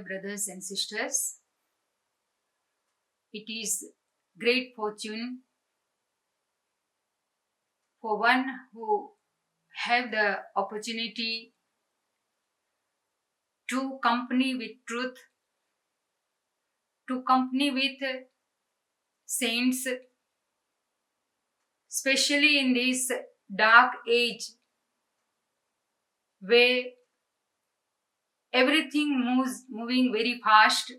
brothers and sisters. It is great fortune for one who have the opportunity to company with truth, to company with saints, especially in this dark age where everything moving very fast.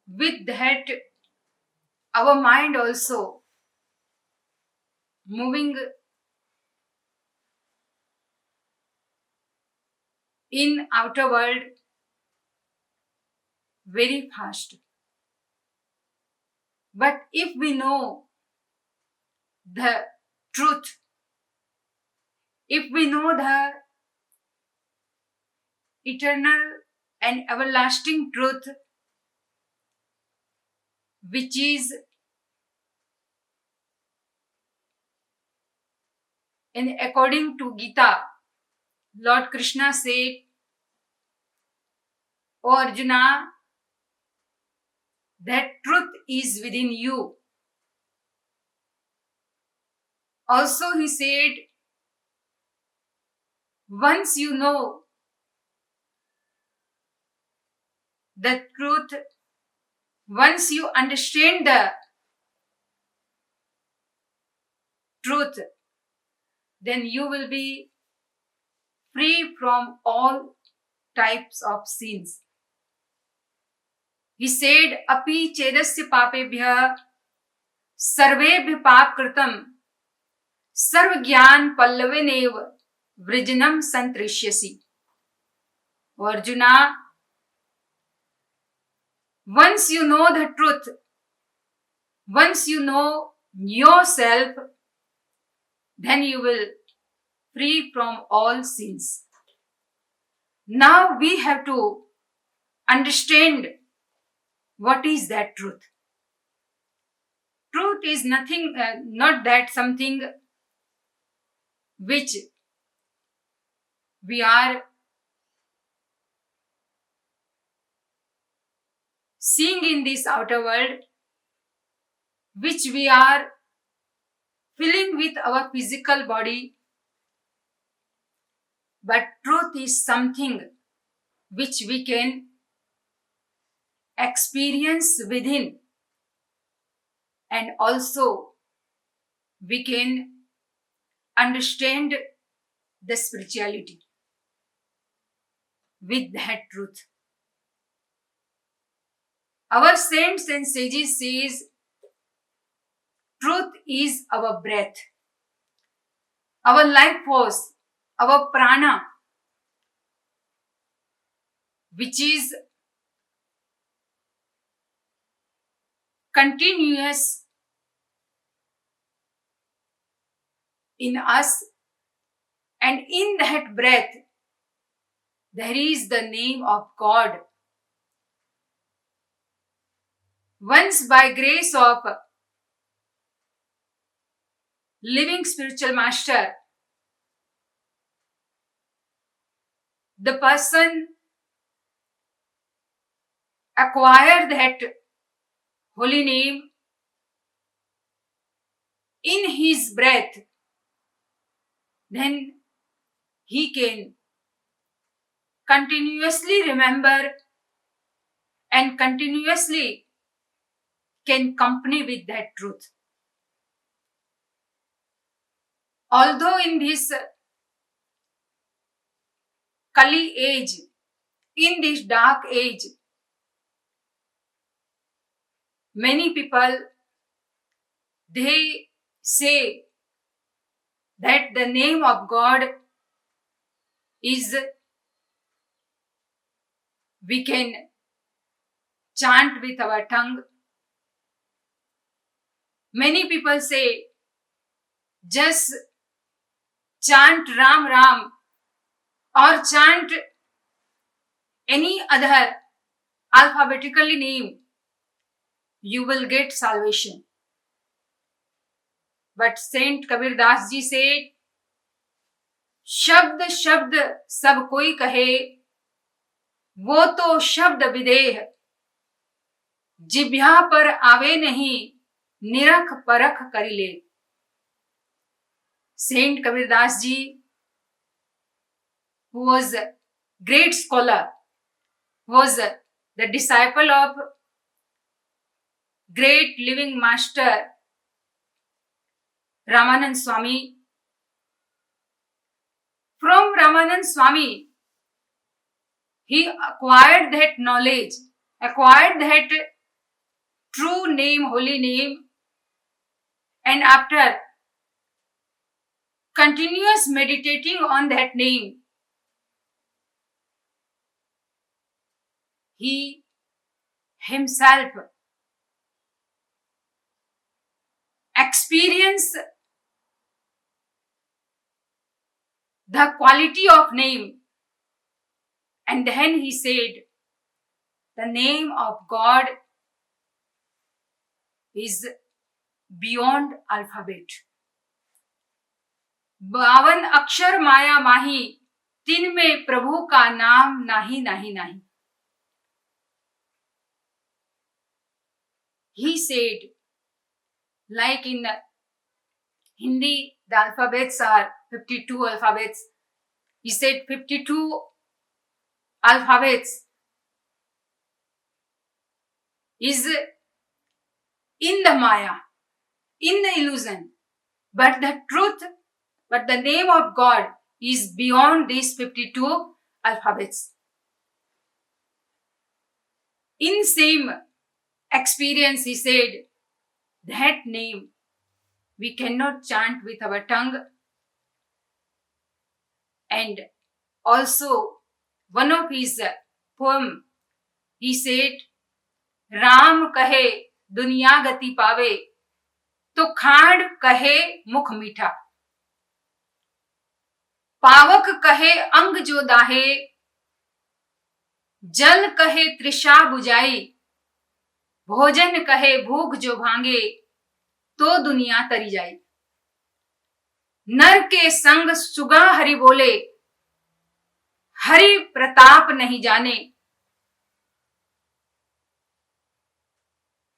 With that, our mind also moving in outer world very fast. But if we know the truth, if we know the eternal and everlasting truth, which is in according to Gita, Lord Krishna said, O Arjuna, that truth is within you. Also he said, once you know the truth, once you understand the truth, then you will be free from all types of sins. He said, Api chedasya papebhya sarvebhya pap kritam sarv gyan pallavenev vrijnam santrishyasi. Arjuna, once you know the truth, once you know yourself, then you will free from all sins. Now we have to understand what is that truth. Truth is nothing, not that something which we are seeing in this outer world, which we are filling with our physical body. But truth is something which we can experience within, and also we can understand the spirituality with that truth. Our saints and sages says, truth is our breath, our life force, our prana, which is continuous in us, and in that breath there is the name of God. Once by grace of living spiritual master, the person acquire that holy name in his breath, then he can continuously remember and continuously can company with that truth. Although in this Kali age, in this dark age, many people, they say that the name of God is, we can chant with our tongue. Many people say, just chant Ram Ram or chant any other alphabetically name, you will get salvation. But Saint Kabir Das ji said, शब्द शब्द सब कोई कहे, वो तो शब्द विदेह, जिह्वा पर आवे नहीं, निरख परख कर ले। Saint Kabirdas ji, who was a great scholar, was the disciple of great living master Ramanand Swami. From Ramanand Swami, he acquired that knowledge, acquired that true name, holy name, and after continuous meditating on that name, he himself experienced the quality of name, and then he said, the name of God is beyond alphabet. 52 अक्षर माया माही, तिन में प्रभु का नाम नाही नाही नाही. He said, like in Hindi, the alphabets are 52 alphabets. He said 52 alphabets is in the Maya, in the illusion. But the truth, but the name of God is beyond these 52 alphabets. In same experience, he said, that name we cannot chant with our tongue. And also, one of his poem, he said, Ram कहे दुनिया गति पावे, तो खांड कहे मुख मीठा. पावक कहे अंग जो दाहे, जल कहे तृषा बुझाई, भोजन कहे भूख जो भांगे, तो दुनिया तरी जाई. नर के संग सुगा हरि बोले, हरि प्रताप नहीं जाने.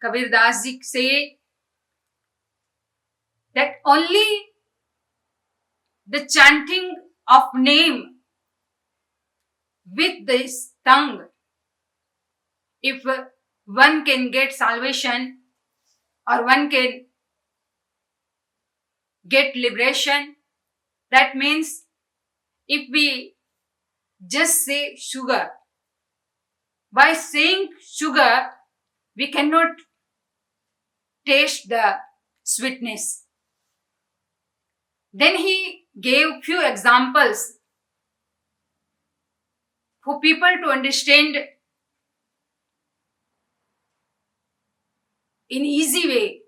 Kabirdas ji say that only the chanting of name with this tongue, if one can get salvation or one can get liberation. That means if we just say sugar, by saying sugar, we cannot taste the sweetness. Then he gave few examples for people to understand in easy way.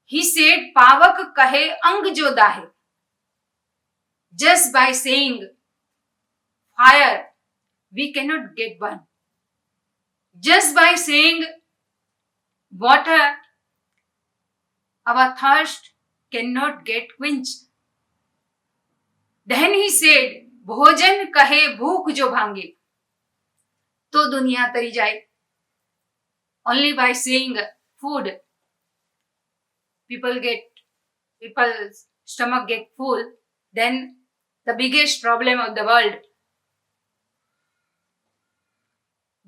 He said, Pavak kahe ang jo dahe. Just by saying fire, we cannot get burned. Just by saying water, our thirst cannot get quenched. Then he said, भोजन कहे भूख जो भांगे, तो दुनिया तरी जाए. Only by saying food, people's stomach get full, then the biggest problem of the world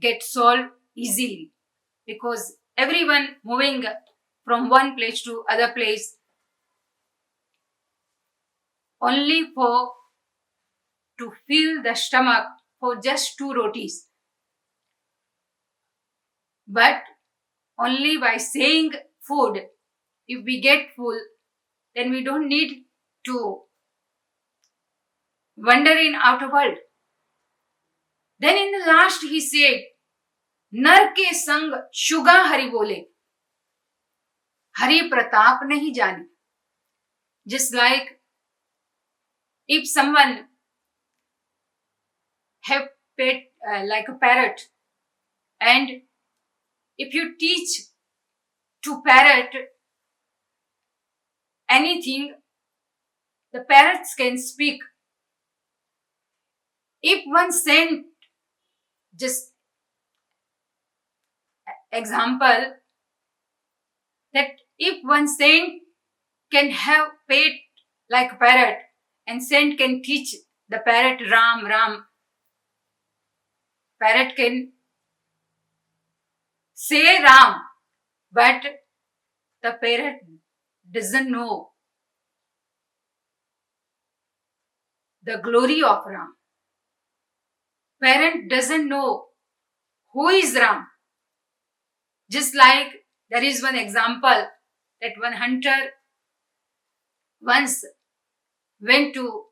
gets solved easily, because everyone moving from one place to other place only to fill the stomach for just 2 rotis. But only by saying food, if we get full, then we don't need to wander in outer world. Then in the last he said, नर के संग Suga Hari बोले, हरि प्रताप नहीं जाने. Just like if someone have pet like a parrot, and if you teach to parrot anything, the parrots can speak, If one saint, just example, that if one saint can have pet like a parrot, and saint can teach the parrot Ram, Ram, parrot can say Ram, but the parrot doesn't know the glory of Ram. Parent doesn't know who is Ram. Just like there is one example that one hunter once went to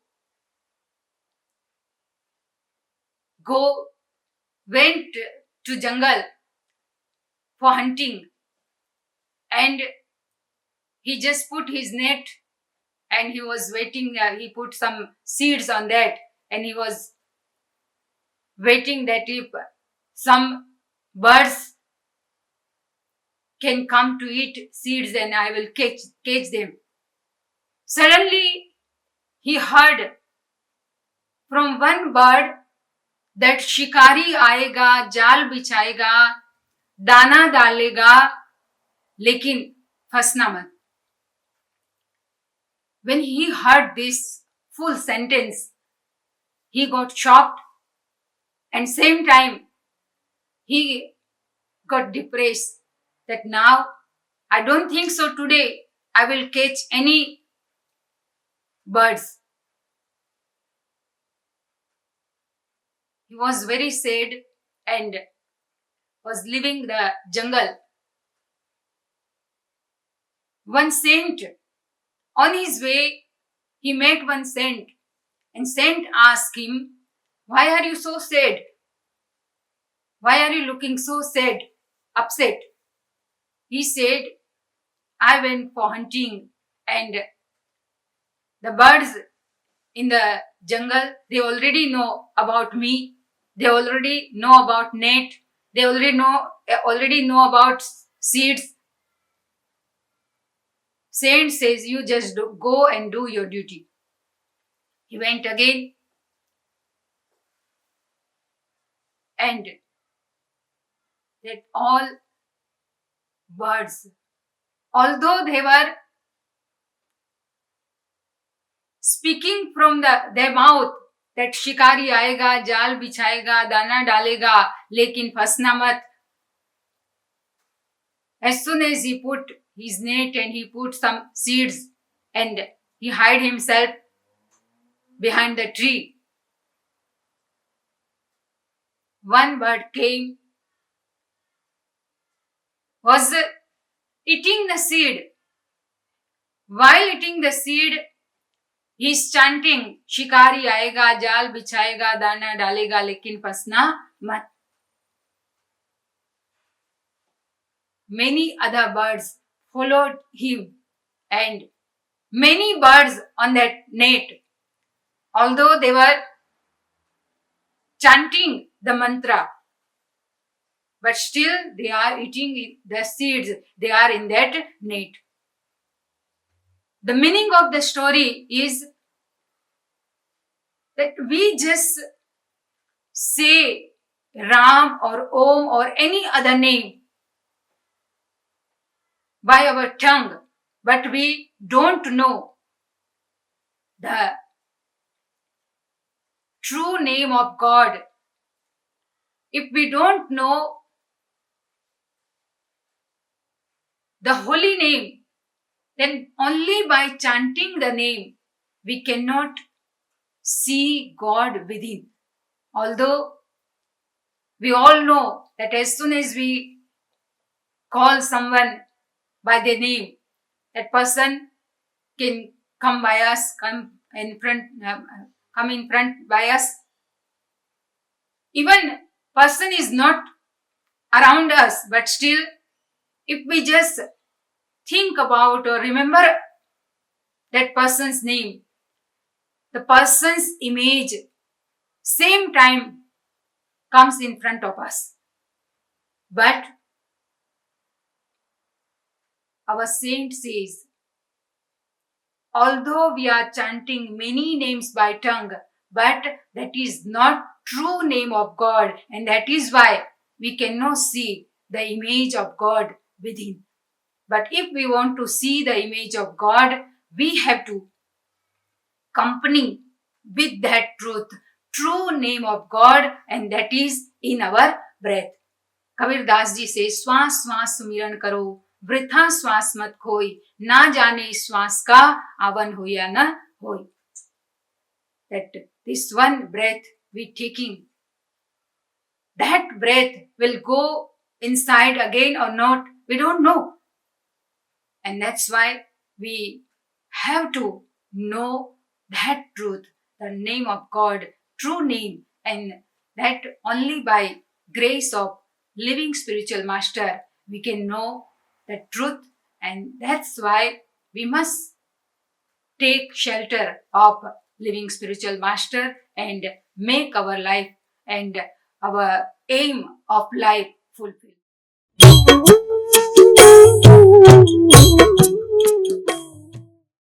went to jungle for hunting, and he just put his net and he was waiting. He put some seeds on that, and he was waiting that if some birds can come to eat seeds, then I will catch them. Suddenly he heard from one bird that शिकारी आएगा, जाल बिछाएगा, दाना डालेगा, लेकिन फंसना मत. When he heard this full sentence, he got shocked, and same time he got depressed that now I don't think so today I will catch any birds. He was very sad and was leaving the jungle. One saint, on his way, he met one saint, and saint asked him, "Why are you so sad? Why are you looking so sad, upset?" He said, "I went for hunting, and the birds in the jungle, they already know about me. They already know about net. They already know about seeds." Saint says, "You just go and do your duty." He went again, and that all birds, although they were speaking from their mouth that शिकारी आएगा, जाल बिछाएगा, दाना डालेगा, लेकिन फंसना मत. As soon as he put his net and he put some seeds and he hid himself behind the tree, one bird came, was eating the seed. While eating the seed, he is chanting, "शिकारी आएगा, जाल बिछाएगा, दाना डालेगा, लेकिन फंसना मत." Many other birds followed him, and many birds on that net, although they were chanting the mantra, but still they are eating the seeds, they are in that net. The meaning of the story is that we just say Ram or Om or any other name by our tongue, but we don't know the true name of God. If we don't know the holy name, then only by chanting the name we cannot see God within. Although we all know that as soon as we call someone by their name, that person can come by us, come in front by us. Even person is not around us, but still, if we just think about or remember that person's name, the person's image, same time comes in front of us. But our saint says, although we are chanting many names by tongue, but that is not true name of God, and that is why we cannot see the image of God within. But if we want to see the image of God, we have to accompany with that truth, true name of God, and that is in our breath. Kabir Das ji से श्वास श्वास सुमिरन करो, वृथा श्वास मत खोई, ना जाने श्वास का आवन हो या न होई. That this one breath we taking, that breath will go inside again or not, we don't know. And that's why we have to know that truth, the name of God, true name, and that only by grace of living spiritual master we can know the truth. And that's why we must take shelter of living spiritual master and make our life and our aim of life fulfilled.